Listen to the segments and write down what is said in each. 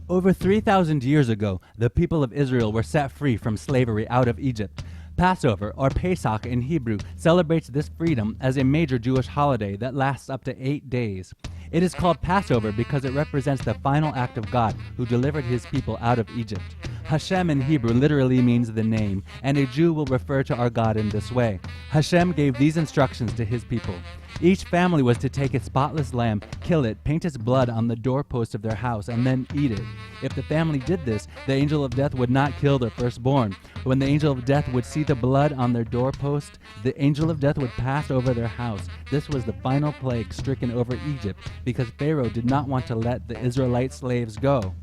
Over 3,000 years ago, the people of Israel were set free from slavery out of Egypt. Passover, or Pesach in Hebrew, celebrates this freedom as a major Jewish holiday that lasts up to 8 days. It is called Passover because it represents the final act of God who delivered his people out of Egypt. Hashem in Hebrew literally means the name, and a Jew will refer to our God in this way. Hashem gave these instructions to his people. Each family was to take a spotless lamb, kill it, paint its blood on the doorpost of their house, and then eat it. If the family did this, the angel of death would not kill their firstborn. When the angel of death would see the blood on their doorpost, the angel of death would pass over their house. This was the final plague stricken over Egypt, because Pharaoh did not want to let the Israelite slaves go.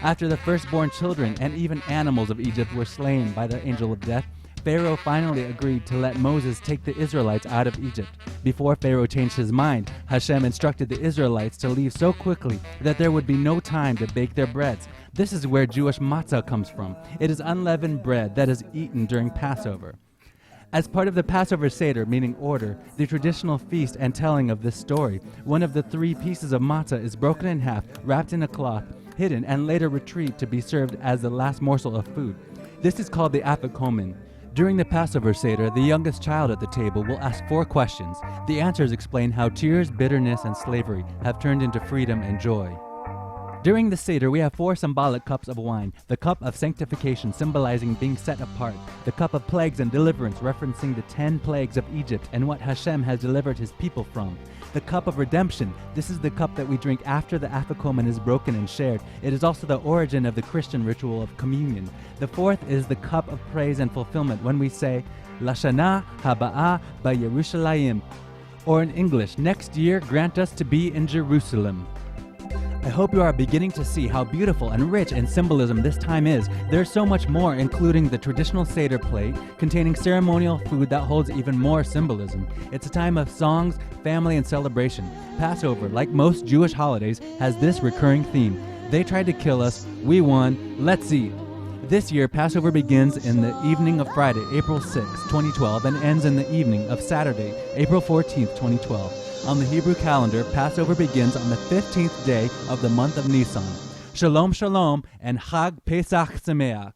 After the firstborn children and even animals of Egypt were slain by the angel of death, Pharaoh finally agreed to let Moses take the Israelites out of Egypt. Before Pharaoh changed his mind, Hashem instructed the Israelites to leave so quickly that there would be no time to bake their breads. This is where Jewish matzah comes from. It is unleavened bread that is eaten during Passover. As part of the Passover Seder, meaning order, the traditional feast and telling of this story, one of the 3 pieces of matzah is broken in half, wrapped in a cloth, hidden, and later retrieved to be served as the last morsel of food. This is called the afikomen. During the Passover Seder, the youngest child at the table will ask 4 questions. The answers explain how tears, bitterness, and slavery have turned into freedom and joy. During the Seder, we have 4 symbolic cups of wine. The cup of sanctification, symbolizing being set apart. The cup of plagues and deliverance, referencing the 10 plagues of Egypt and what Hashem has delivered his people from. The cup of redemption. This is the cup that we drink after the afikomen is broken and shared. It is also the origin of the Christian ritual of communion. The 4th is the cup of praise and fulfillment when we say, Lashana Haba'ah B'Yerushalayim, or in English, next year grant us to be in Jerusalem. I hope you are beginning to see how beautiful and rich in symbolism this time is. There's so much more, including the traditional Seder plate, containing ceremonial food that holds even more symbolism. It's a time of songs, family, and celebration. Passover, like most Jewish holidays, has this recurring theme. They tried to kill us, we won, let's eat. This year, Passover begins in the evening of Friday, April 6, 2012, and ends in the evening of Saturday, April 14, 2012. On the Hebrew calendar, Passover begins on the 15th day of the month of Nisan. Shalom, shalom, and Chag Pesach Sameach.